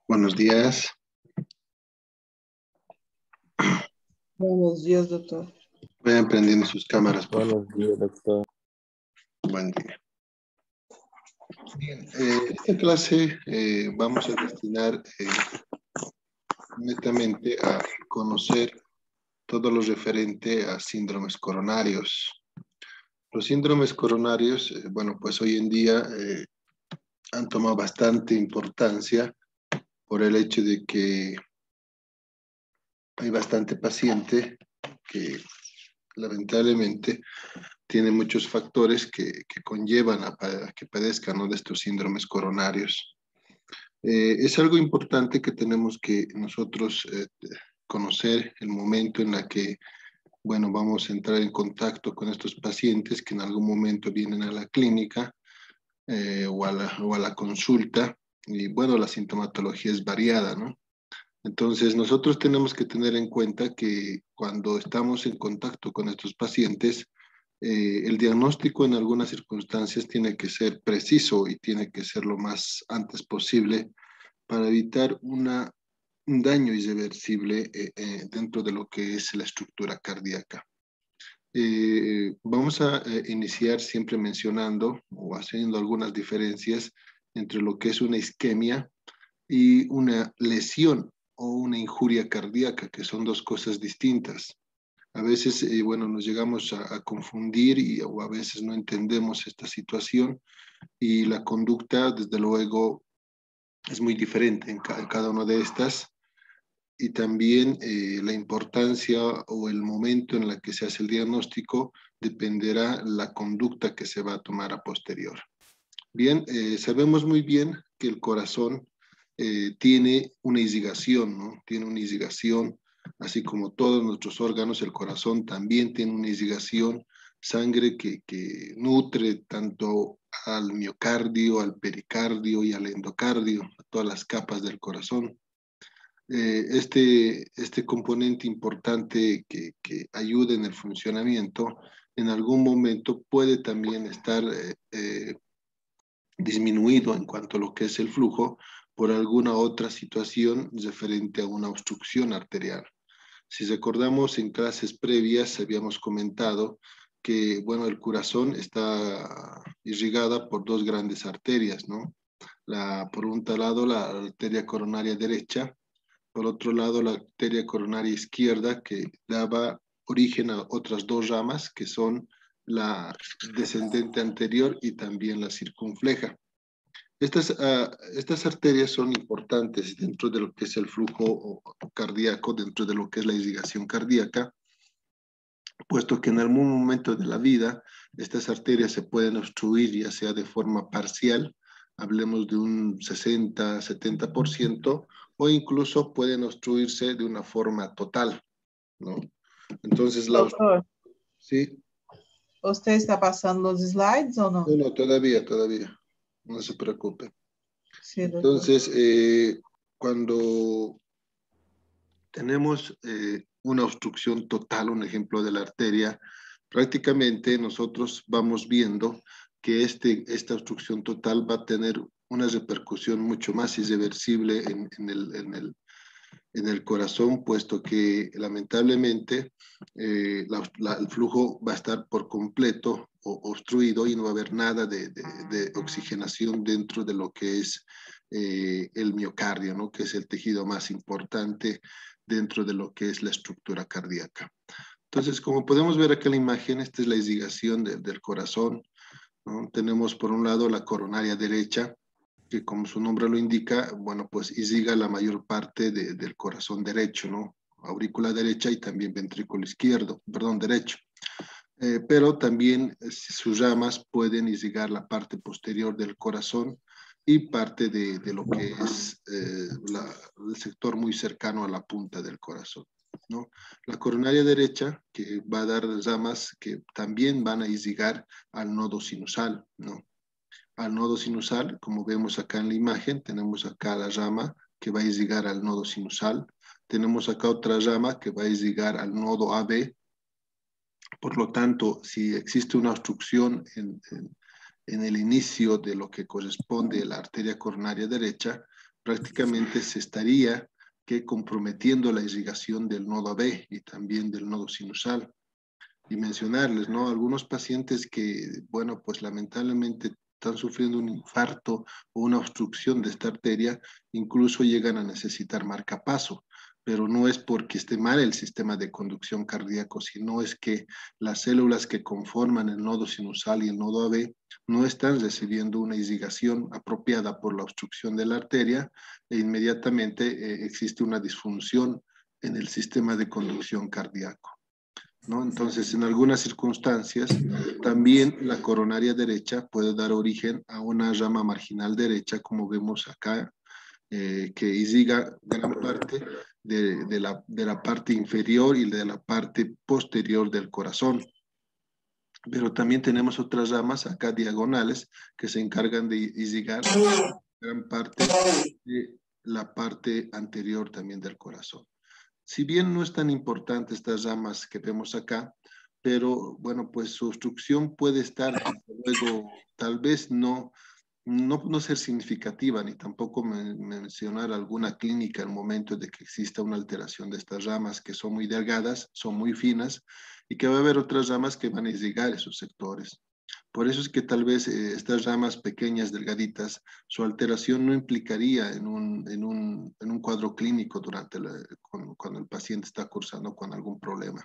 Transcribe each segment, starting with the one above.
Buenos días. Buenos días, doctor. Vayan prendiendo sus cámaras, por favor. Buenos días, doctor. Buen día. Bien, esta clase vamos a destinar netamente a conocer todo lo referente a síndromes coronarios. Los síndromes coronarios, bueno, pues hoy en día han tomado bastante importancia por el hecho de que hay bastante paciente que lamentablemente tiene muchos factores que conllevan a que padezcan, ¿no?, de estos síndromes coronarios. Es algo importante que tenemos que nosotros conocer el momento en el que, bueno, vamos a entrar en contacto con estos pacientes que en algún momento vienen a la clínica o a la consulta. Y bueno, la sintomatología es variada, ¿no? Entonces, nosotros tenemos que tener en cuenta que cuando estamos en contacto con estos pacientes, el diagnóstico en algunas circunstancias tiene que ser preciso y tiene que ser lo más antes posible para evitar un daño irreversible dentro de lo que es la estructura cardíaca. Vamos a iniciar siempre mencionando o haciendo algunas diferencias entre lo que es una isquemia y una lesión o una injuria cardíaca, que son dos cosas distintas. A veces, bueno, nos llegamos a confundir o a veces no entendemos esta situación y la conducta, desde luego, es muy diferente en cada una de estas. Y también la importancia o el momento en el que se hace el diagnóstico dependerá la conducta que se va a tomar a posterior. Bien, sabemos muy bien que el corazón tiene una irrigación, ¿no? Tiene una irrigación, así como todos nuestros órganos, el corazón también tiene una irrigación, sangre que nutre tanto al miocardio, al pericardio y al endocardio, a todas las capas del corazón. Este componente importante que ayuda en el funcionamiento, en algún momento puede también estar disminuido en cuanto a lo que es el flujo por alguna otra situación referente a una obstrucción arterial. Si recordamos, en clases previas habíamos comentado que, bueno, el corazón está irrigada por dos grandes arterias, ¿no? Por un lado, la arteria coronaria derecha, por otro lado, la arteria coronaria izquierda, que daba origen a otras dos ramas, que son la descendente anterior y también la circunfleja. Estas arterias son importantes dentro de lo que es el flujo cardíaco, dentro de lo que es la irrigación cardíaca, puesto que en algún momento de la vida estas arterias se pueden obstruir, ya sea de forma parcial, hablemos de un 60-70%, o incluso pueden obstruirse de una forma total, ¿no? Entonces, Doctor, ¿sí? ¿usted está pasando los slides o no? No, todavía, no se preocupe. Sí, doctor. Entonces, cuando tenemos una obstrucción total, un ejemplo de la arteria, prácticamente nosotros vamos viendo que esta obstrucción total va a tener una repercusión mucho más irreversible en el corazón, puesto que lamentablemente el flujo va a estar por completo obstruido y no va a haber nada de oxigenación dentro de lo que es el miocardio, ¿no?, que es el tejido más importante dentro de lo que es la estructura cardíaca. Entonces, como podemos ver acá en la imagen, esta es la irrigación del corazón, ¿no? Tenemos por un lado la coronaria derecha, que como su nombre lo indica, bueno, pues irriga la mayor parte del corazón derecho, ¿no? Aurícula derecha y también ventrículo izquierdo, perdón, derecho. Pero también sus ramas pueden irrigar la parte posterior del corazón y parte de lo que es el sector muy cercano a la punta del corazón, ¿no? La coronaria derecha, que va a dar ramas que también van a irrigar al nodo sinusal, ¿no? Al nodo sinusal, como vemos acá en la imagen, tenemos acá la rama que va a irrigar al nodo sinusal. tenemos acá otra rama que va a llegar al nodo AB. Por lo tanto, si existe una obstrucción en el inicio de lo que corresponde a la arteria coronaria derecha, prácticamente se estaría comprometiendo la irrigación del nodo AB y también del nodo sinusal. Y mencionarles, ¿no? Algunos pacientes que, bueno, pues lamentablemente están sufriendo un infarto o una obstrucción de esta arteria, incluso llegan a necesitar marcapaso, pero no es porque esté mal el sistema de conducción cardíaco, sino es que las células que conforman el nodo sinusal y el nodo AB no están recibiendo una irrigación apropiada por la obstrucción de la arteria e inmediatamente existe una disfunción en el sistema de conducción cardíaco, ¿no? Entonces, en algunas circunstancias, también la coronaria derecha puede dar origen a una rama marginal derecha, como vemos acá, que irriga gran parte de la parte inferior y de la parte posterior del corazón. Pero también tenemos otras ramas acá diagonales que se encargan de irrigar gran parte de la parte anterior también del corazón. Si bien no es tan importante estas ramas que vemos acá, pero bueno, pues su obstrucción puede estar, luego, tal vez no ser significativa, ni tampoco mencionar alguna clínica en el momento de que exista una alteración de estas ramas que son muy delgadas, son muy finas, y que va a haber otras ramas que van a irrigar esos sectores. Por eso es que tal vez estas ramas pequeñas, delgaditas, su alteración no implicaría en un cuadro clínico cuando el paciente está cursando con algún problema.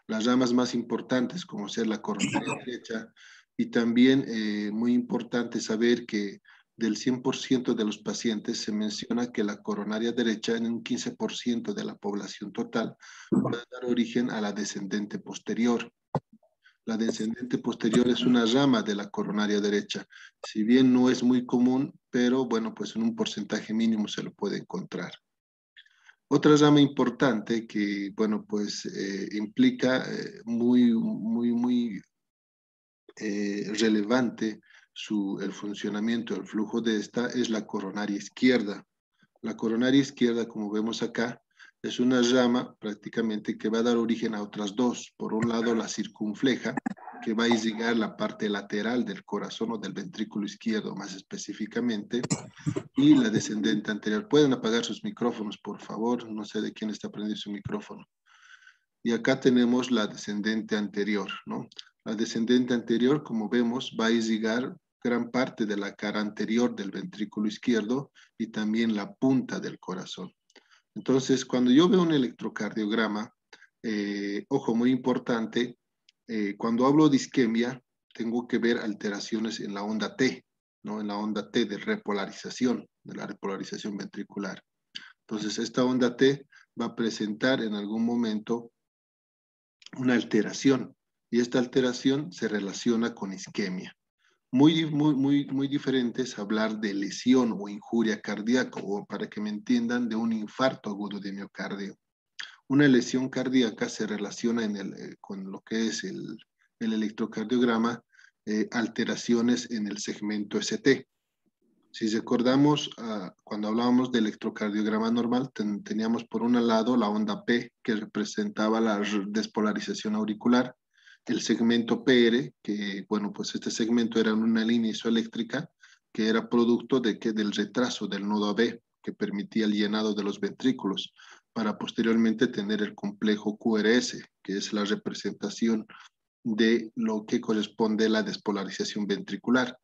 Las ramas más importantes, como ser la coronaria derecha, y también muy importante saber que del 100% de los pacientes se menciona que la coronaria derecha en un 15% de la población total puede dar origen a la descendente posterior. La descendente posterior es una rama de la coronaria derecha. Si bien no es muy común, pero bueno, pues en un porcentaje mínimo se lo puede encontrar. Otra rama importante que, bueno, pues implica muy relevante el funcionamiento, el flujo de esta, es la coronaria izquierda. La coronaria izquierda, como vemos acá, es una rama prácticamente que va a dar origen a otras dos. Por un lado, la circunfleja, que va a irrigar la parte lateral del corazón o del ventrículo izquierdo, más específicamente, y la descendente anterior. Pueden apagar sus micrófonos, por favor. No sé de quién está prendiendo su micrófono. Y acá tenemos la descendente anterior, ¿no? La descendente anterior, como vemos, va a irrigar gran parte de la cara anterior del ventrículo izquierdo y también la punta del corazón. Entonces, cuando yo veo un electrocardiograma, ojo, muy importante, cuando hablo de isquemia, tengo que ver alteraciones en la onda T, ¿no? En la onda T de repolarización, de la repolarización ventricular. Entonces, esta onda T va a presentar en algún momento una alteración, y esta alteración se relaciona con isquemia. Muy diferente es hablar de lesión o injuria cardíaca, o para que me entiendan, de un infarto agudo de miocardio. Una lesión cardíaca se relaciona con lo que es el electrocardiograma, alteraciones en el segmento ST. Si recordamos, cuando hablábamos de electrocardiograma normal, teníamos por un lado la onda P, que representaba la despolarización auricular, el segmento PR, que, bueno, pues este segmento era una línea isoeléctrica que era producto del retraso del nodo AB, que permitía el llenado de los ventrículos, para posteriormente tener el complejo QRS, que es la representación de lo que corresponde a la despolarización ventricular.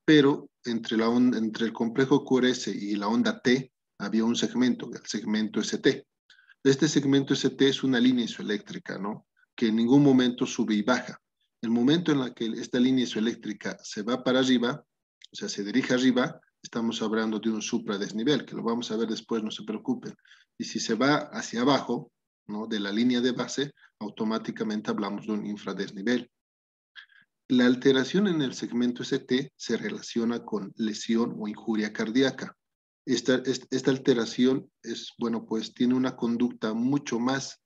Pero entre el complejo QRS y la onda T había un segmento, el segmento ST. Este segmento ST es una línea isoeléctrica, ¿no? Que en ningún momento sube y baja. El momento en el que esta línea isoeléctrica se va para arriba, o sea, se dirige arriba, estamos hablando de un supradesnivel, que lo vamos a ver después, no se preocupen. Y si se va hacia abajo, ¿no? De la línea de base, automáticamente hablamos de un infradesnivel. La alteración en el segmento ST se relaciona con lesión o injuria cardíaca. Esta alteración bueno, pues tiene una conducta mucho más,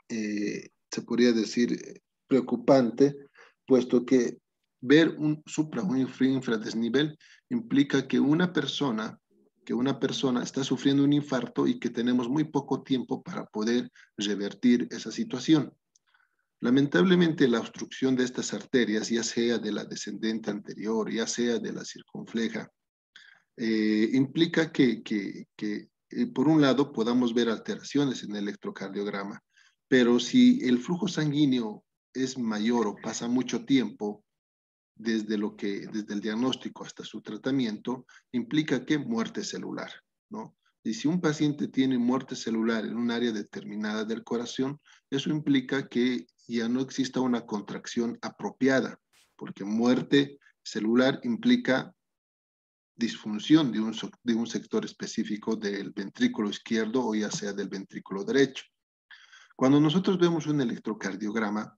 se podría decir, preocupante, puesto que ver un supra o un infradesnivel implica que una persona que una persona está sufriendo un infarto y que tenemos muy poco tiempo para poder revertir esa situación. Lamentablemente, la obstrucción de estas arterias, ya sea de la descendente anterior, ya sea de la circunfleja, implica que por un lado podamos ver alteraciones en el electrocardiograma, pero si el flujo sanguíneo es mayor o pasa mucho tiempo desde el diagnóstico hasta su tratamiento, implica que muerte celular, ¿no? Y si un paciente tiene muerte celular en un área determinada del corazón, eso implica que ya no exista una contracción apropiada, porque muerte celular implica disfunción de un sector específico del ventrículo izquierdo o ya sea del ventrículo derecho. Cuando nosotros vemos un electrocardiograma,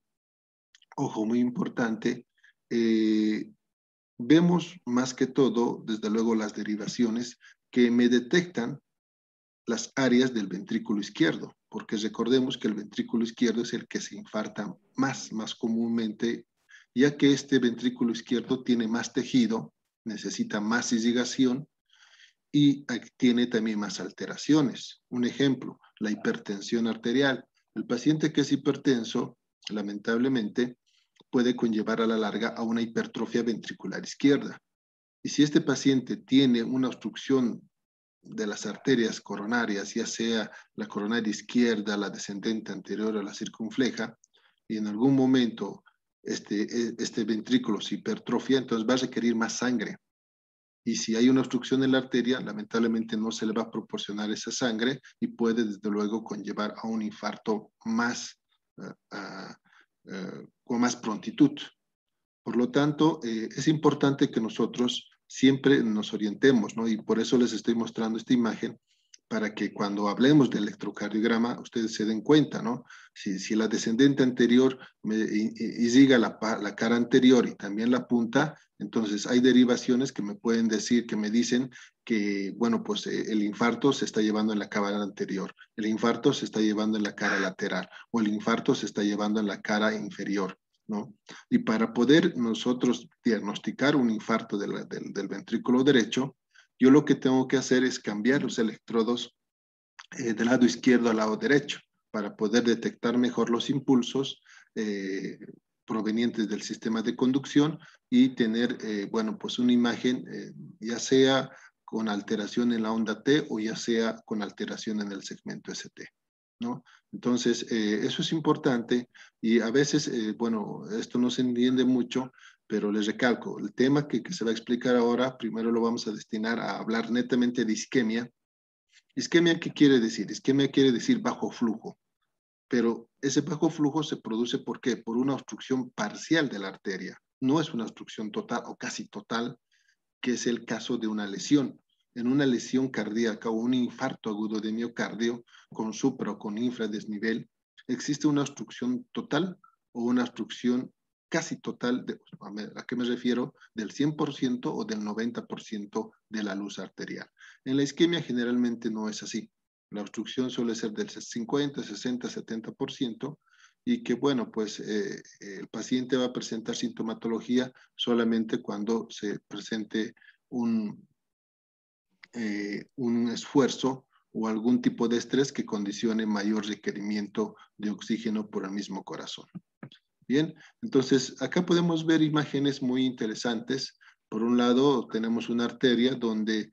ojo, muy importante, vemos más que todo, desde luego, las derivaciones que me detectan las áreas del ventrículo izquierdo, porque recordemos que el ventrículo izquierdo es el que se infarta más comúnmente, ya que este ventrículo izquierdo tiene más tejido, necesita más irrigación y tiene también más alteraciones. Un ejemplo, la hipertensión arterial. El paciente que es hipertenso, lamentablemente, puede conllevar a la larga a una hipertrofia ventricular izquierda. Y si este paciente tiene una obstrucción de las arterias coronarias, ya sea la coronaria izquierda, la descendente anterior o la circunfleja, y en algún momento este ventrículo se hipertrofia, entonces va a requerir más sangre. Y si hay una obstrucción en la arteria, lamentablemente no se le va a proporcionar esa sangre y puede desde luego conllevar a un infarto con más prontitud. Por lo tanto, es importante que nosotros siempre nos orientemos, ¿no? Y por eso les estoy mostrando esta imagen, para que cuando hablemos del electrocardiograma, ustedes se den cuenta, ¿no? Si la descendente anterior irriga la cara anterior y también la punta, entonces hay derivaciones que me pueden decir, que me dicen que, bueno, pues el infarto se está llevando en la cara anterior, el infarto se está llevando en la cara lateral, o el infarto se está llevando en la cara inferior, ¿no? Y para poder nosotros diagnosticar un infarto del ventrículo derecho, yo lo que tengo que hacer es cambiar los electrodos del lado izquierdo al lado derecho para poder detectar mejor los impulsos provenientes del sistema de conducción y tener, bueno, pues una imagen ya sea con alteración en la onda T o ya sea con alteración en el segmento ST, ¿no? Entonces, eso es importante y a veces, bueno, esto no se entiende mucho, pero les recalco, el tema que se va a explicar ahora, primero lo vamos a destinar a hablar netamente de isquemia. Isquemia, ¿qué quiere decir? Isquemia quiere decir bajo flujo, pero ese bajo flujo se produce ¿por qué? Por una obstrucción parcial de la arteria. No es una obstrucción total o casi total, que es el caso de una lesión. En una lesión cardíaca o un infarto agudo de miocardio con supra o con infradesnivel, existe una obstrucción total o una obstrucción casi total, ¿a qué me refiero? Del 100% o del 90% de la luz arterial. En la isquemia generalmente no es así. La obstrucción suele ser del 50, 60, 70%, y que, bueno, pues el paciente va a presentar sintomatología solamente cuando se presente un esfuerzo o algún tipo de estrés que condicione mayor requerimiento de oxígeno por el mismo corazón. Bien, entonces acá podemos ver imágenes muy interesantes. Por un lado tenemos una arteria donde,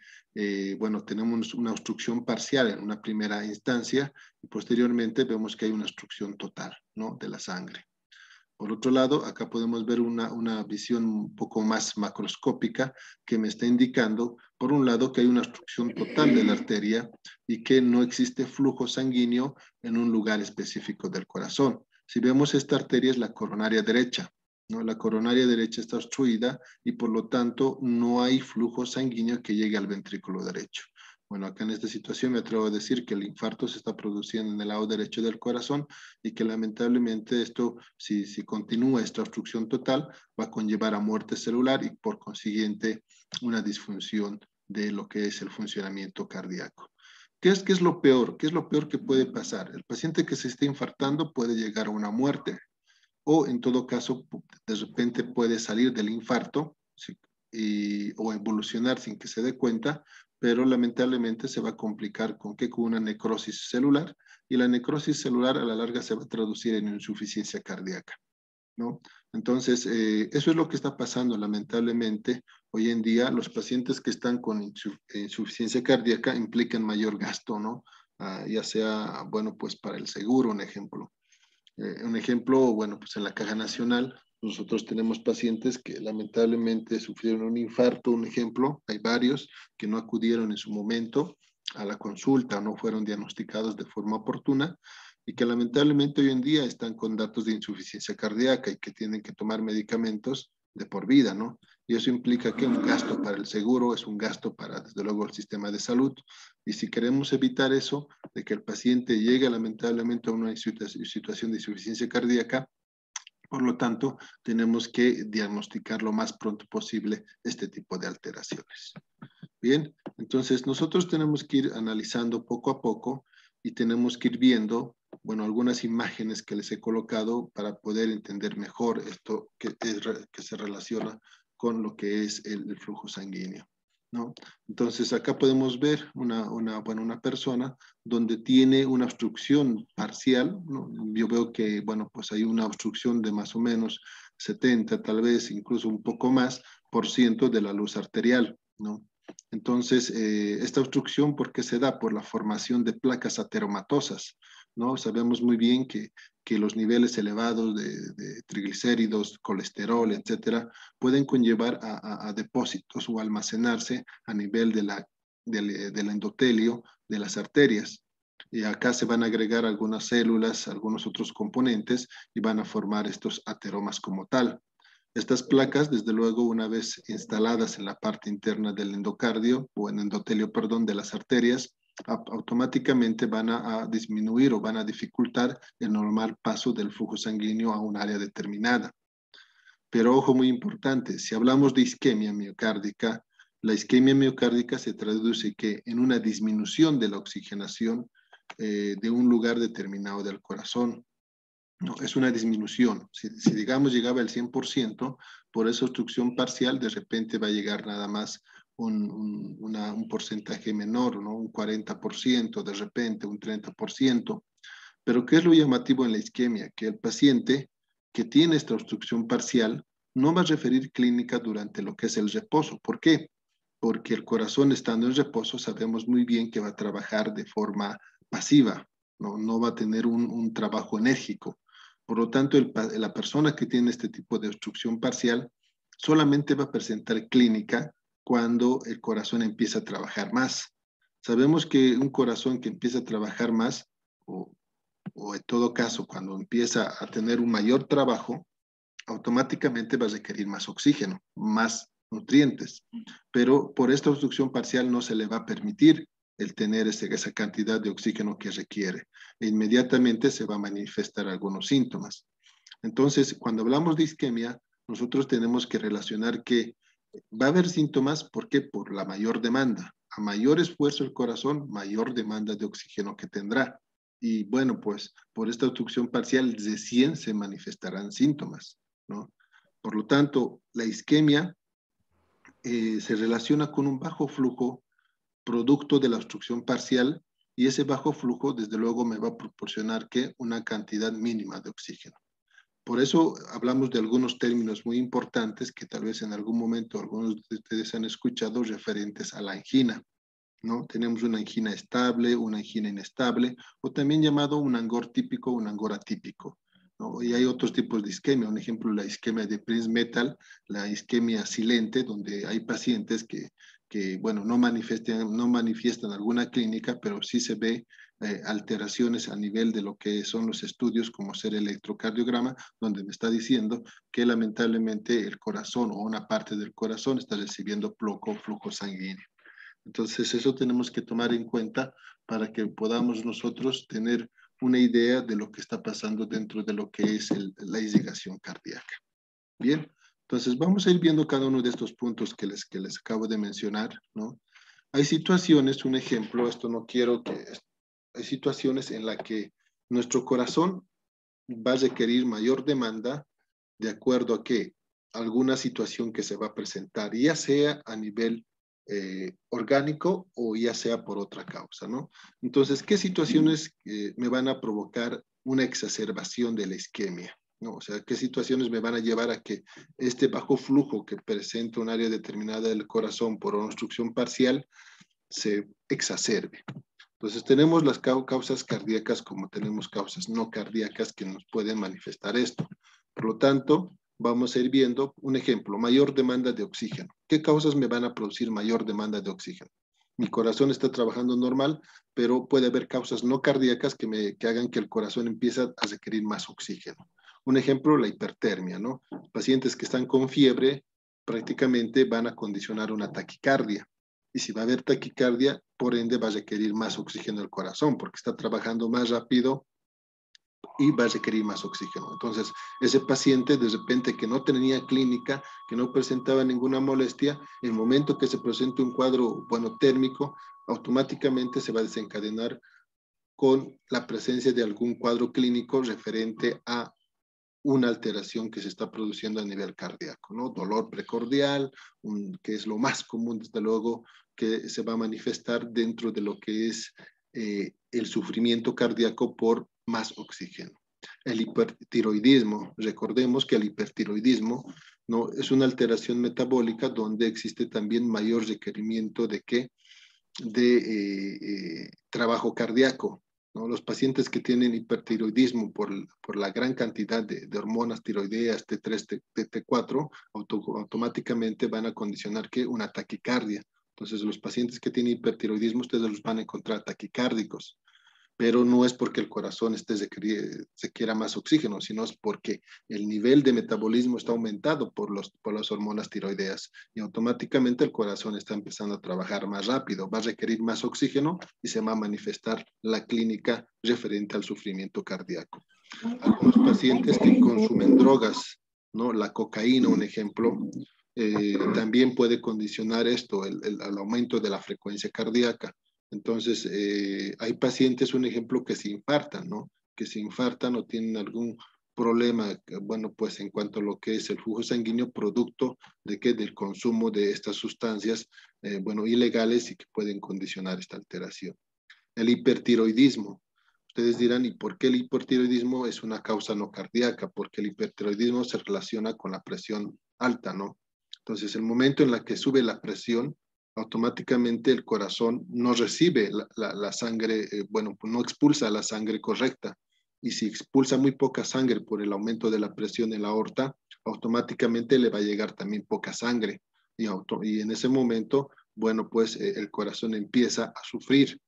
bueno, tenemos una obstrucción parcial en una primera instancia y posteriormente vemos que hay una obstrucción total, ¿no?, de la sangre. Por otro lado, acá podemos ver una visión un poco más macroscópica que me está indicando, por un lado, que hay una obstrucción total de la arteria y que no existe flujo sanguíneo en un lugar específico del corazón. Si vemos, esta arteria es la coronaria derecha, ¿no? La coronaria derecha está obstruida y por lo tanto no hay flujo sanguíneo que llegue al ventrículo derecho. Bueno, acá en esta situación me atrevo a decir que el infarto se está produciendo en el lado derecho del corazón y que lamentablemente esto, si continúa esta obstrucción total, va a conllevar a muerte celular y por consiguiente una disfunción de lo que es el funcionamiento cardíaco. ¿Qué es lo peor? ¿Qué es lo peor que puede pasar? El paciente que se esté infartando puede llegar a una muerte o en todo caso de repente puede salir del infarto o evolucionar sin que se dé cuenta pero lamentablemente se va a complicar ¿con qué? Con una necrosis celular, y la necrosis celular a la larga se va a traducir en insuficiencia cardíaca, ¿no? Entonces, eso es lo que está pasando lamentablemente. Hoy en día los pacientes que están con insuficiencia cardíaca implican mayor gasto, ¿no? Ya sea, bueno, pues para el seguro, un ejemplo. Un ejemplo, bueno, pues en la Caja Nacional nosotros tenemos pacientes que lamentablemente sufrieron un infarto, un ejemplo, hay varios que no acudieron en su momento a la consulta, no fueron diagnosticados de forma oportuna y que lamentablemente hoy en día están con datos de insuficiencia cardíaca y que tienen que tomar medicamentos de por vida, ¿no? Y eso implica que un gasto para el seguro es un gasto para, desde luego, el sistema de salud. Y si queremos evitar eso, de que el paciente llegue lamentablemente a una situación de insuficiencia cardíaca, por lo tanto, tenemos que diagnosticar lo más pronto posible este tipo de alteraciones. Bien, entonces nosotros tenemos que ir analizando poco a poco y tenemos que ir viendo, bueno, algunas imágenes que les he colocado para poder entender mejor esto que se relaciona con lo que es el flujo sanguíneo, ¿no? Entonces acá podemos ver una persona donde tiene una obstrucción parcial, ¿no? Yo veo que, bueno, pues hay una obstrucción de más o menos 70, tal vez incluso un poco más, por ciento de la luz arterial, ¿no? Entonces, esta obstrucción, ¿por qué se da? Por la formación de placas ateromatosas, ¿no? Sabemos muy bien que los niveles elevados de triglicéridos, colesterol, etcétera, pueden conllevar a depósitos o almacenarse a nivel del endotelio de las arterias. Y acá se van a agregar algunas células, algunos otros componentes y van a formar estos ateromas como tal. Estas placas, desde luego, una vez instaladas en la parte interna del endocardio o en endotelio, perdón, de las arterias, automáticamente van a disminuir o van a dificultar el normal paso del flujo sanguíneo a un área determinada. Pero ojo muy importante, si hablamos de isquemia miocárdica, la isquemia miocárdica se traduce que en una disminución de la oxigenación de un lugar determinado del corazón. No, es una disminución. Si digamos llegaba al 100%, por esa obstrucción parcial, de repente va a llegar nada más un porcentaje menor, ¿no? Un 40%, de repente un 30%. Pero ¿qué es lo llamativo en la isquemia? Que el paciente que tiene esta obstrucción parcial no va a referir clínica durante lo que es el reposo. ¿Por qué? Porque el corazón estando en reposo sabemos muy bien que va a trabajar de forma pasiva, no va a tener un trabajo enérgico. Por lo tanto, la persona que tiene este tipo de obstrucción parcial solamente va a presentar clínica cuando el corazón empieza a trabajar más. Sabemos que un corazón que empieza a trabajar más, o en todo caso cuando empieza a tener un mayor trabajo, automáticamente va a requerir más oxígeno, más nutrientes. Pero por esta obstrucción parcial no se le va a permitir el tener esa cantidad de oxígeno que requiere. E inmediatamente se va a manifestar algunos síntomas. Entonces, cuando hablamos de isquemia, nosotros tenemos que relacionar que va a haber síntomas, ¿por qué? Por la mayor demanda. A mayor esfuerzo el corazón, mayor demanda de oxígeno que tendrá. Y bueno, pues por esta obstrucción parcial recién se manifestarán síntomas, ¿no? Por lo tanto, la isquemia se relaciona con un bajo flujo producto de la obstrucción parcial y ese bajo flujo, desde luego, me va a proporcionar que una cantidad mínima de oxígeno. Por eso hablamos de algunos términos muy importantes que tal vez en algún momento algunos de ustedes han escuchado referentes a la angina, ¿no? Tenemos una angina estable, una angina inestable, o también llamado un angor típico, un angor atípico, ¿no? Y hay otros tipos de isquemia, un ejemplo, la isquemia de Prince-Metal, la isquemia silente, donde hay pacientes que bueno, no manifiestan alguna clínica, pero sí se ve alteraciones a nivel de lo que son los estudios, como ser el electrocardiograma, donde me está diciendo que lamentablemente el corazón o una parte del corazón está recibiendo poco flujo sanguíneo. Entonces, eso tenemos que tomar en cuenta para que podamos nosotros tener una idea de lo que está pasando dentro de lo que es la irrigación cardíaca. Bien, entonces vamos a ir viendo cada uno de estos puntos que les acabo de mencionar, ¿no? Hay situaciones, un ejemplo, esto no quiero que... Hay situaciones en las que nuestro corazón va a requerir mayor demanda de acuerdo a que alguna situación que se va a presentar, ya sea a nivel orgánico o ya sea por otra causa, ¿no? Entonces, ¿qué situaciones me van a provocar una exacerbación de la isquemia? ¿No? O sea, ¿qué situaciones me van a llevar a que este bajo flujo que presenta un área determinada del corazón por una obstrucción parcial se exacerbe? Entonces, tenemos las causas cardíacas como tenemos causas no cardíacas que nos pueden manifestar esto. Por lo tanto, vamos a ir viendo un ejemplo, mayor demanda de oxígeno. ¿Qué causas me van a producir mayor demanda de oxígeno? Mi corazón está trabajando normal, pero puede haber causas no cardíacas que hagan que el corazón empiece a requerir más oxígeno. Un ejemplo, la hipertermia, ¿no? Pacientes que están con fiebre prácticamente van a condicionar una taquicardia. Y si va a haber taquicardia, por ende va a requerir más oxígeno el corazón, porque está trabajando más rápido y va a requerir más oxígeno. Entonces, ese paciente de repente que no tenía clínica, que no presentaba ninguna molestia, el momento que se presente un cuadro, bueno, térmico, automáticamente se va a desencadenar con la presencia de algún cuadro clínico referente a una alteración que se está produciendo a nivel cardíaco, ¿no? Dolor precordial, que es lo más común, desde luego, que se va a manifestar dentro de lo que es el sufrimiento cardíaco por más oxígeno. El hipertiroidismo, recordemos que el hipertiroidismo, ¿no?, es una alteración metabólica donde existe también mayor requerimiento de ¿qué? De trabajo cardíaco, ¿no? Los pacientes que tienen hipertiroidismo por la gran cantidad de hormonas tiroideas T3, T4, automáticamente van a condicionar que una taquicardia. Entonces, los pacientes que tienen hipertiroidismo, ustedes los van a encontrar taquicárdicos, pero no es porque el corazón se quiera más oxígeno, sino es porque el nivel de metabolismo está aumentado por las hormonas tiroideas y automáticamente el corazón está empezando a trabajar más rápido, va a requerir más oxígeno y se va a manifestar la clínica referente al sufrimiento cardíaco. Algunos pacientes que consumen drogas, ¿no? La cocaína, un ejemplo, también puede condicionar esto, el aumento de la frecuencia cardíaca. Entonces, hay pacientes, un ejemplo, que se infartan, ¿no? Que se infartan o tienen algún problema, bueno, pues en cuanto a lo que es el flujo sanguíneo, producto de que del consumo de estas sustancias, bueno, ilegales y que pueden condicionar esta alteración. El hipertiroidismo. Ustedes dirán, ¿y por qué el hipertiroidismo es una causa no cardíaca? Porque el hipertiroidismo se relaciona con la presión alta, ¿no? Entonces, el momento en la que sube la presión, automáticamente el corazón no recibe la sangre, bueno, no expulsa la sangre correcta. Y si expulsa muy poca sangre por el aumento de la presión en la aorta, automáticamente le va a llegar también poca sangre. Y en ese momento, bueno, pues el corazón empieza a sufrir,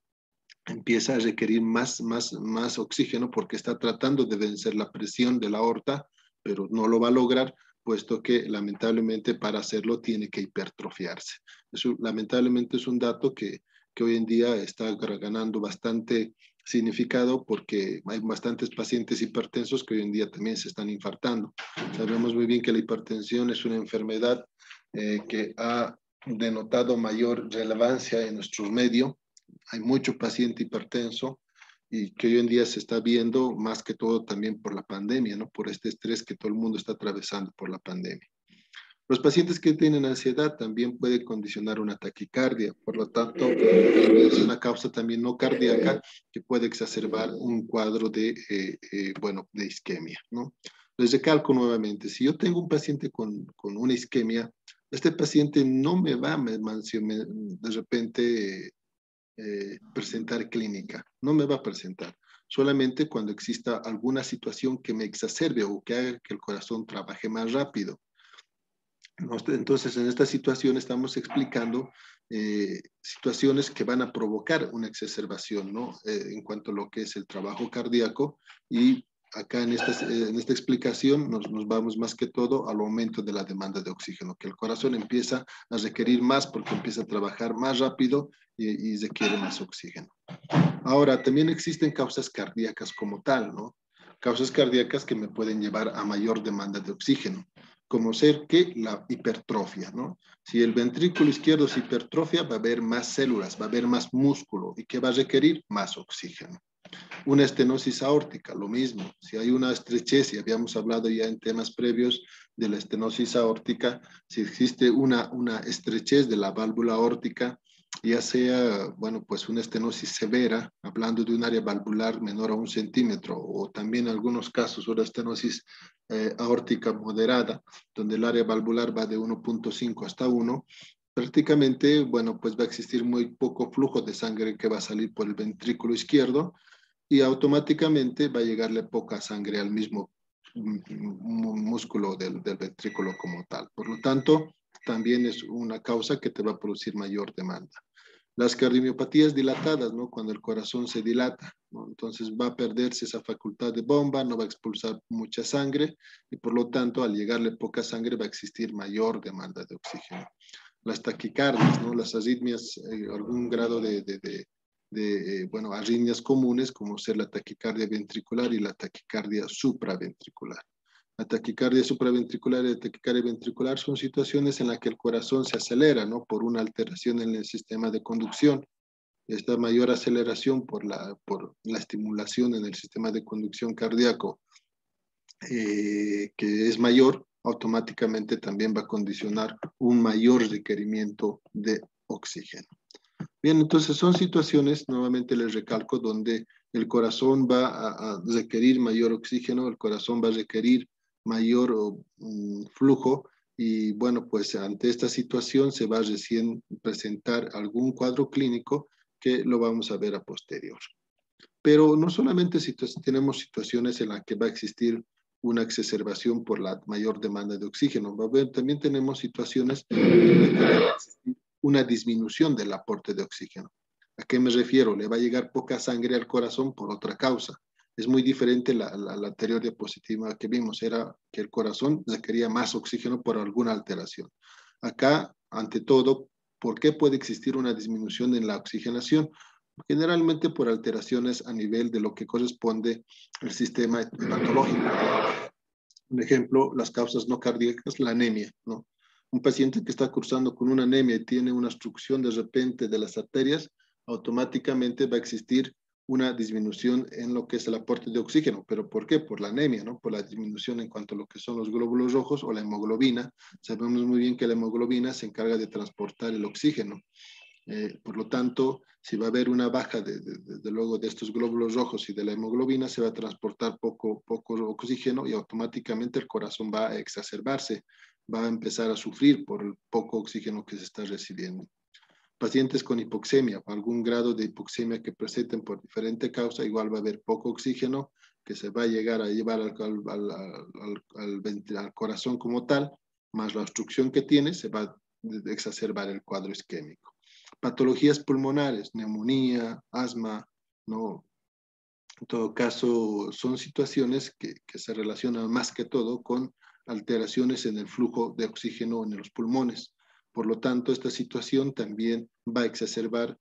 empieza a requerir más oxígeno porque está tratando de vencer la presión de la aorta, pero no lo va a lograr, puesto que lamentablemente para hacerlo tiene que hipertrofiarse. Eso lamentablemente es un dato que hoy en día está ganando bastante significado porque hay bastantes pacientes hipertensos que hoy en día también se están infartando. Sabemos muy bien que la hipertensión es una enfermedad que ha denotado mayor relevancia en nuestro medio. Hay mucho paciente hipertenso y que hoy en día se está viendo más que todo también por la pandemia, ¿no? Por este estrés que todo el mundo está atravesando por la pandemia. Los pacientes que tienen ansiedad también pueden condicionar una taquicardia, por lo tanto, es una causa también no cardíaca que puede exacerbar un cuadro de, bueno, de isquemia, ¿no? Les recalco nuevamente, si yo tengo un paciente con una isquemia, este paciente no me va de repente presentar clínica, no me va a presentar, solamente cuando exista alguna situación que me exacerbe o que haga que el corazón trabaje más rápido. Entonces, en esta situación estamos explicando situaciones que van a provocar una exacerbación, ¿no? En cuanto a lo que es el trabajo cardíaco, y acá en esta explicación nos vamos más que todo al aumento de la demanda de oxígeno, que el corazón empieza a requerir más porque empieza a trabajar más rápido y requiere más oxígeno. Ahora, también existen causas cardíacas como tal, ¿no? Causas cardíacas que me pueden llevar a mayor demanda de oxígeno, como ser que la hipertrofia, ¿no? Si el ventrículo izquierdo se hipertrofia, va a haber más células, va a haber más músculo y que va a requerir más oxígeno. Una estenosis aórtica, lo mismo. Si hay una estrechez, y habíamos hablado ya en temas previos de la estenosis aórtica, si existe una estrechez de la válvula aórtica, ya sea, bueno, pues una estenosis severa, hablando de un área valvular menor a 1 centímetro, o también en algunos casos una estenosis aórtica moderada, donde el área valvular va de 1.5 hasta 1, prácticamente, bueno, pues va a existir muy poco flujo de sangre que va a salir por el ventrículo izquierdo, y automáticamente va a llegarle poca sangre al mismo músculo del ventrículo como tal. Por lo tanto, también es una causa que te va a producir mayor demanda. Las cardiomiopatías dilatadas, ¿no? Cuando el corazón se dilata, ¿no? Entonces va a perderse esa facultad de bomba, no va a expulsar mucha sangre y por lo tanto al llegarle poca sangre va a existir mayor demanda de oxígeno. Las taquicardias, ¿no? Las arritmias, algún grado bueno, arritmias comunes como ser la taquicardia ventricular y la taquicardia supraventricular. La taquicardia supraventricular y la taquicardia ventricular son situaciones en las que el corazón se acelera, ¿no? Por una alteración en el sistema de conducción. Esta mayor aceleración por la estimulación en el sistema de conducción cardíaco, que es mayor, automáticamente también va a condicionar un mayor requerimiento de oxígeno. Bien, entonces son situaciones, nuevamente les recalco, donde el corazón va a requerir mayor oxígeno, el corazón va a requerir mayor flujo y bueno, pues ante esta situación se va a recién presentar algún cuadro clínico que lo vamos a ver a posterior. Pero no solamente tenemos situaciones en las que va a existir una exacerbación por la mayor demanda de oxígeno, también tenemos situaciones en las que va a existir una disminución del aporte de oxígeno. ¿A qué me refiero? Le va a llegar poca sangre al corazón por otra causa. Es muy diferente la anterior diapositiva que vimos, era que el corazón requería más oxígeno por alguna alteración. Acá, ante todo, ¿por qué puede existir una disminución en la oxigenación? Generalmente por alteraciones a nivel de lo que corresponde al sistema hematológico. Un ejemplo, las causas no cardíacas, la anemia, ¿no? Un paciente que está cursando con una anemia y tiene una obstrucción de repente de las arterias, automáticamente va a existir una disminución en lo que es el aporte de oxígeno. ¿Pero por qué? Por la anemia, ¿no? Por la disminución en cuanto a lo que son los glóbulos rojos o la hemoglobina. Sabemos muy bien que la hemoglobina se encarga de transportar el oxígeno. Por lo tanto, si va a haber una baja luego de estos glóbulos rojos y de la hemoglobina, se va a transportar poco oxígeno y automáticamente el corazón va a exacerbarse, va a empezar a sufrir por el poco oxígeno que se está recibiendo. Pacientes con hipoxemia, algún grado de hipoxemia que presenten por diferente causa, igual va a haber poco oxígeno que se va a llegar a llevar al corazón como tal, más la obstrucción que tiene, se va a exacerbar el cuadro isquémico. Patologías pulmonares, neumonía, asma, ¿no? En todo caso, son situaciones que se relacionan más que todo con alteraciones en el flujo de oxígeno en los pulmones. Por lo tanto, esta situación también va a exacerbar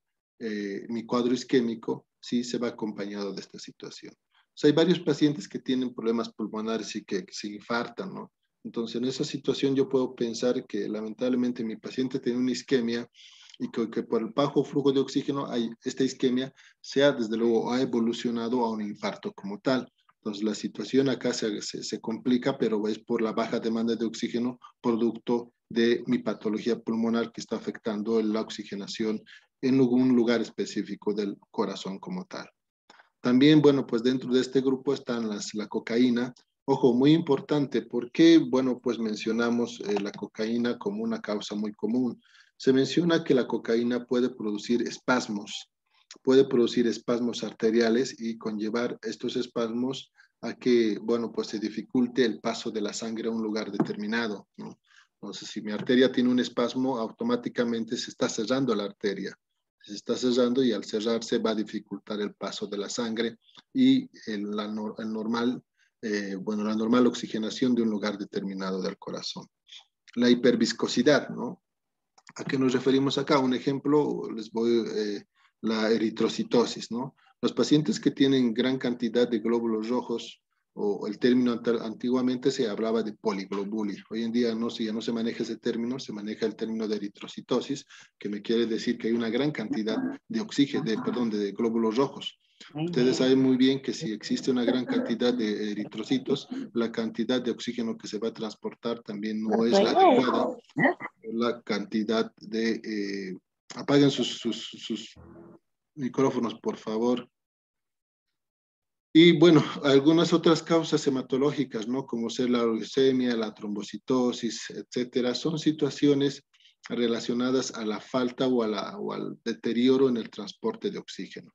mi cuadro isquémico si se va acompañado de esta situación. O sea, hay varios pacientes que tienen problemas pulmonares y que se infartan, ¿no? Entonces, en esa situación yo puedo pensar que lamentablemente mi paciente tiene una isquemia y que por el bajo flujo de oxígeno esta isquemia desde luego ha evolucionado a un infarto como tal. Entonces la situación acá se complica, pero es por la baja demanda de oxígeno producto de mi patología pulmonar que está afectando la oxigenación en algún lugar específico del corazón como tal. También, bueno, pues dentro de este grupo están la cocaína. Ojo, muy importante, porque, bueno, pues mencionamos la cocaína como una causa muy común. Se menciona que la cocaína puede producir espasmos arteriales y conllevar estos espasmos a que, bueno, pues se dificulte el paso de la sangre a un lugar determinado, ¿no? Entonces, si mi arteria tiene un espasmo, automáticamente se está cerrando la arteria. Se está cerrando y al cerrarse va a dificultar el paso de la sangre y la normal oxigenación de un lugar determinado del corazón. La hiperviscosidad, ¿no? ¿A qué nos referimos acá? Un ejemplo, la eritrocitosis, ¿no? Los pacientes que tienen gran cantidad de glóbulos rojos, o el término antiguamente se hablaba de poliglobulia. Hoy en día ya no se maneja ese término, se maneja el término de eritrocitosis, que me quiere decir que hay una gran cantidad de glóbulos rojos. Ustedes saben muy bien que si existe una gran cantidad de eritrocitos, la cantidad de oxígeno que se va a transportar también no es la adecuada. La cantidad de... apaguen sus micrófonos, por favor. Y bueno, algunas otras causas hematológicas, ¿no? Como ser la leucemia, la trombocitosis, etcétera, son situaciones relacionadas a la falta o al deterioro en el transporte de oxígeno.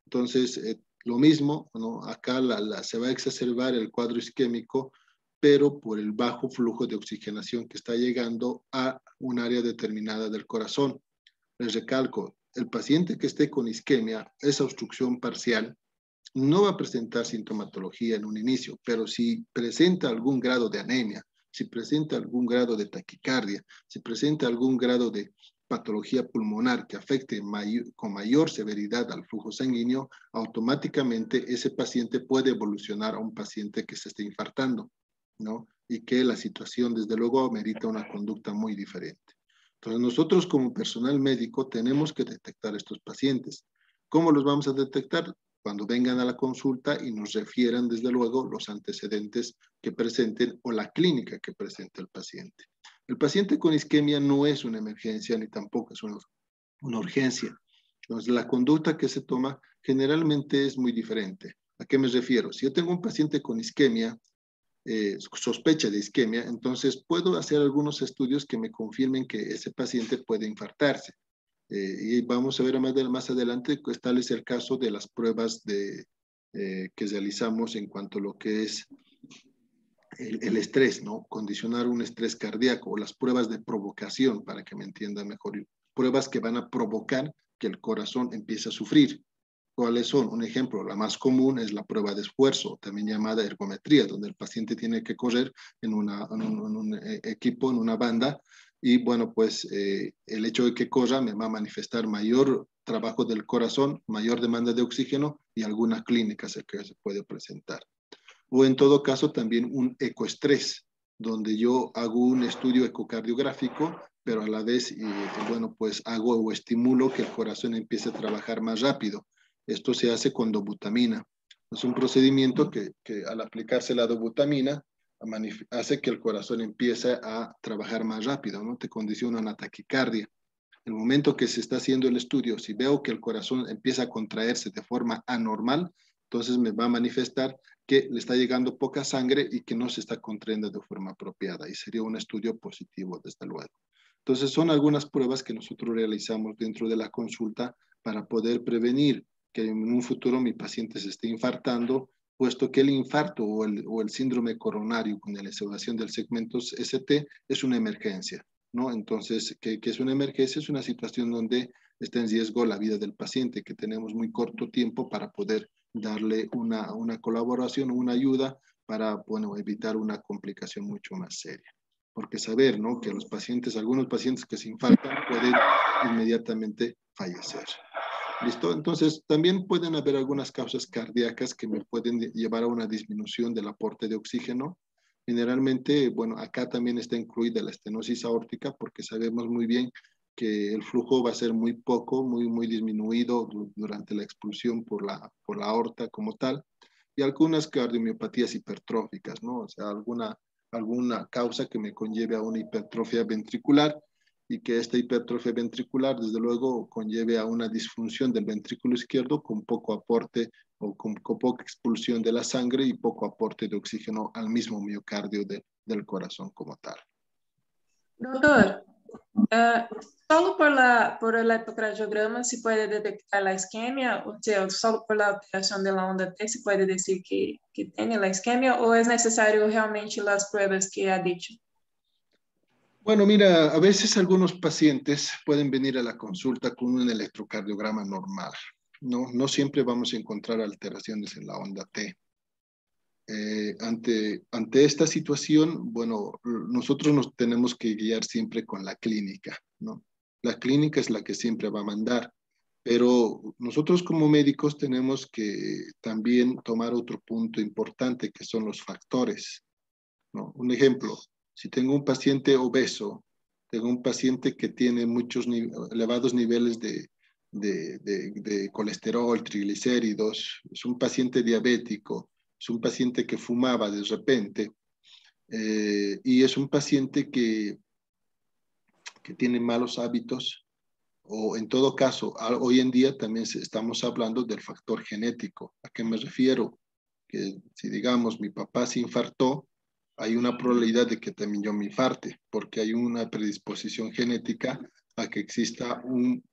Entonces, lo mismo, ¿no? Acá se va a exacerbar el cuadro isquémico, pero por el bajo flujo de oxigenación que está llegando a un área determinada del corazón. Les recalco, el paciente que esté con isquemia, esa obstrucción parcial, no va a presentar sintomatología en un inicio, pero si presenta algún grado de anemia, si presenta algún grado de taquicardia, si presenta algún grado de patología pulmonar que afecte con mayor severidad al flujo sanguíneo, automáticamente ese paciente puede evolucionar a un paciente que se esté infartando, ¿no? Y que la situación, desde luego, amerita una conducta muy diferente. Entonces, nosotros como personal médico tenemos que detectar estos pacientes. ¿Cómo los vamos a detectar? Cuando vengan a la consulta y nos refieran, desde luego, los antecedentes que presenten o la clínica que presente el paciente. El paciente con isquemia no es una emergencia ni tampoco es una urgencia. Entonces, la conducta que se toma generalmente es muy diferente. ¿A qué me refiero? Si yo tengo un paciente con isquemia, sospecha de isquemia, entonces puedo hacer algunos estudios que me confirmen que ese paciente puede infartarse. Y vamos a ver más adelante, pues, tal es el caso de las pruebas que realizamos en cuanto a lo que es el estrés, ¿no? Condicionar un estrés cardíaco o las pruebas de provocación, para que me entienda mejor. Pruebas que van a provocar que el corazón empiece a sufrir. ¿Cuáles son? Un ejemplo, la más común es la prueba de esfuerzo, también llamada ergometría, donde el paciente tiene que correr en un equipo, en una banda, y bueno, pues el hecho de que corra me va a manifestar mayor trabajo del corazón, mayor demanda de oxígeno y alguna clínica que se puede presentar. O en todo caso también un ecoestrés, donde yo hago un estudio ecocardiográfico, pero a la vez, bueno, pues hago o estimulo que el corazón empiece a trabajar más rápido. Esto se hace con dobutamina. Es un procedimiento que al aplicarse la dobutamina hace que el corazón empiece a trabajar más rápido, ¿no? Te condiciona una taquicardia. El momento que se está haciendo el estudio, si veo que el corazón empieza a contraerse de forma anormal, entonces me va a manifestar que le está llegando poca sangre y que no se está contrayendo de forma apropiada. Y sería un estudio positivo, desde luego. Entonces, son algunas pruebas que nosotros realizamos dentro de la consulta para poder prevenir que en un futuro mi paciente se esté infartando, puesto que el infarto o el síndrome coronario con elevación del segmento ST es una emergencia, ¿no? Entonces, ¿qué es una emergencia? Es una situación donde está en riesgo la vida del paciente, que tenemos muy corto tiempo para poder darle una colaboración, una ayuda para, bueno, evitar una complicación mucho más seria. Porque saber, ¿no? Que los pacientes, algunos pacientes que se infartan pueden inmediatamente fallecer. ¿Listo? Entonces, también pueden haber algunas causas cardíacas que me pueden llevar a una disminución del aporte de oxígeno. Generalmente, bueno, acá también está incluida la estenosis aórtica porque sabemos muy bien que el flujo va a ser muy poco, muy disminuido durante la expulsión por la aorta como tal, y algunas cardiomiopatías hipertróficas, ¿no? O sea, alguna causa que me conlleve a una hipertrofia ventricular y que esta hipertrofia ventricular, desde luego, conlleve a una disfunción del ventrículo izquierdo con poco aporte o con poca expulsión de la sangre y poco aporte de oxígeno al mismo miocardio del corazón como tal. Doctor, solo por el electrocardiograma se puede detectar la isquemia, o sea, solo por la alteración de la onda T se puede decir que tiene la isquemia, o es necesario realmente las pruebas que ha dicho? Bueno, mira, a veces algunos pacientes pueden venir a la consulta con un electrocardiograma normal, ¿no? No siempre vamos a encontrar alteraciones en la onda T. Ante esta situación, bueno, nosotros nos tenemos que guiar siempre con la clínica, ¿no? La clínica es la que siempre va a mandar, pero nosotros como médicos tenemos que también tomar otro punto importante, que son los factores, ¿no? Un ejemplo, si tengo un paciente obeso, tengo un paciente que tiene muchos elevados niveles de de colesterol, triglicéridos, es un paciente diabético, es un paciente que fumaba de repente, y es un paciente que tiene malos hábitos, o en todo caso, hoy en día también estamos hablando del factor genético. ¿A qué me refiero? Que si digamos mi papá se infartó, hay una probabilidad de que también yo me infarte, porque hay una predisposición genética a que exista un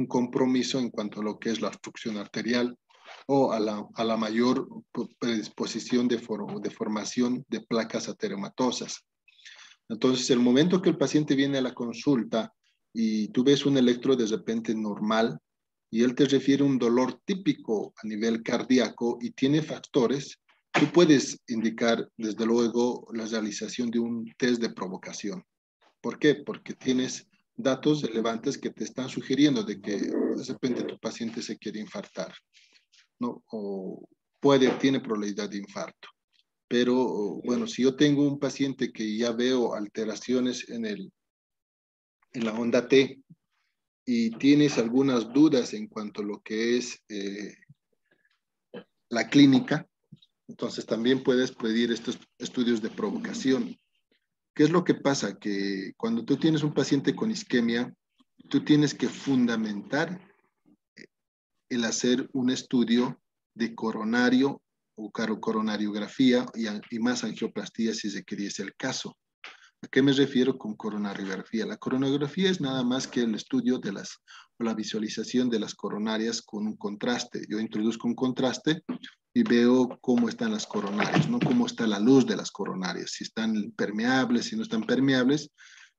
compromiso en cuanto a lo que es la obstrucción arterial o a la mayor predisposición de formación de placas ateromatosas. Entonces, el momento que el paciente viene a la consulta y tú ves un electro de repente normal y él te refiere un dolor típico a nivel cardíaco y tiene factores, tú puedes indicar desde luego la realización de un test de provocación. ¿Por qué? Porque tienes datos relevantes que te están sugiriendo de que de repente tu paciente se quiere infartar, ¿no? O tiene probabilidad de infarto. Pero bueno, si yo tengo un paciente que ya veo alteraciones en la onda T y tienes algunas dudas en cuanto a lo que es la clínica, entonces también puedes pedir estos estudios de provocación. ¿Qué es lo que pasa? Que cuando tú tienes un paciente con isquemia, tú tienes que fundamentar el hacer un estudio de coronario o coronariografía y más angioplastía si se queriese el caso. ¿A qué me refiero con coronariografía? La coronariografía es nada más que el estudio de la visualización de las coronarias con un contraste. Yo introduzco un contraste y veo cómo están las coronarias, ¿no? Cómo está la luz de las coronarias, si están permeables, si no están permeables.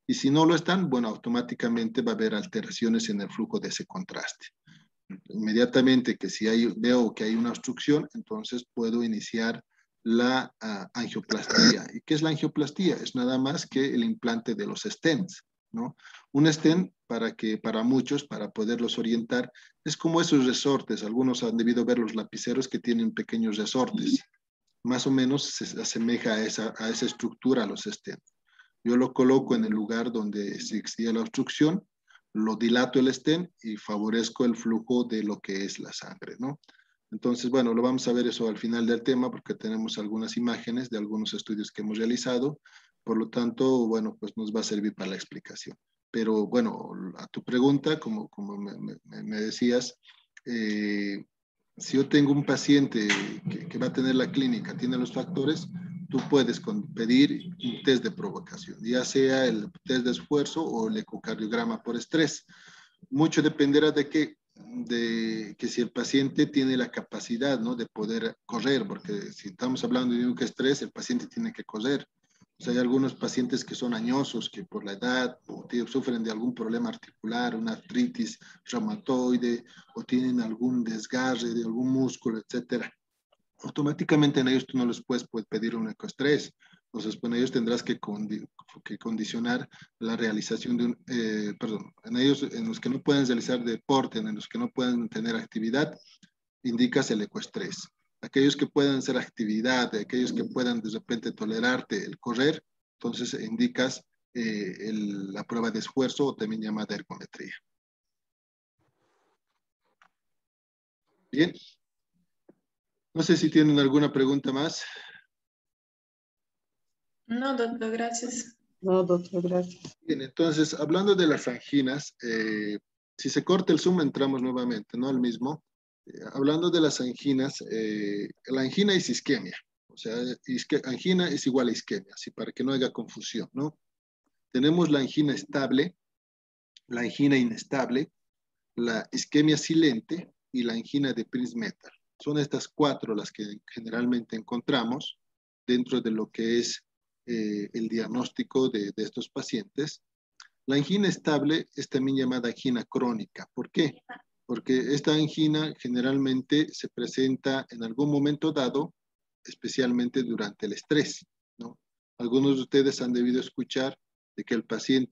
Y si no lo están, bueno, automáticamente va a haber alteraciones en el flujo de ese contraste. Inmediatamente que si veo que hay una obstrucción, entonces puedo iniciar la angioplastía. ¿Y qué es la angioplastía? Es nada más que el implante de los stents, ¿no? Un stent, para muchos, para poderlos orientar, es como esos resortes. Algunos han debido ver los lapiceros que tienen pequeños resortes. Más o menos se asemeja a esa estructura a los stents. Yo lo coloco en el lugar donde existía la obstrucción, lo dilato el stent y favorezco el flujo de lo que es la sangre, ¿no? Entonces, bueno, lo vamos a ver eso al final del tema porque tenemos algunas imágenes de algunos estudios que hemos realizado. Por lo tanto, bueno, pues nos va a servir para la explicación. Pero bueno, a tu pregunta, como me decías, si yo tengo un paciente que va a tener la clínica, tiene los factores, tú puedes pedir un test de provocación, ya sea el test de esfuerzo o el ecocardiograma por estrés. Mucho dependerá de que si el paciente tiene la capacidad, ¿no?, de poder correr, porque si estamos hablando de un estrés, el paciente tiene que correr. O sea, hay algunos pacientes que son añosos, que por la edad o sufren de algún problema articular, una artritis reumatoide, o tienen algún desgarre de algún músculo, etcétera. Automáticamente en ellos tú no les puedes pedir un ecoestrés. Entonces, con ellos tendrás que condicionar la realización de en ellos en los que no pueden realizar deporte, en los que no pueden tener actividad, indicas el ecoestrés. Aquellos que puedan hacer actividad, aquellos que puedan de repente tolerarte el correr, entonces indicas la prueba de esfuerzo o también llamada ergometría. Bien. No sé si tienen alguna pregunta más. No, doctor, gracias. No, doctor, gracias. Bien, entonces, hablando de las anginas, si se corta el zoom, entramos nuevamente, ¿no? Al mismo. Hablando de las anginas, la angina es isquemia. O sea, angina es igual a isquemia, así para que no haya confusión, ¿no? Tenemos la angina estable, la angina inestable, la isquemia silente y la angina de Prince-Metal. Son estas cuatro las que generalmente encontramos dentro de lo que es el diagnóstico de estos pacientes. La angina estable es también llamada angina crónica. ¿Por qué? Porque esta angina generalmente se presenta en algún momento dado, especialmente durante el estrés, ¿no? Algunos de ustedes han debido escuchar de que el paciente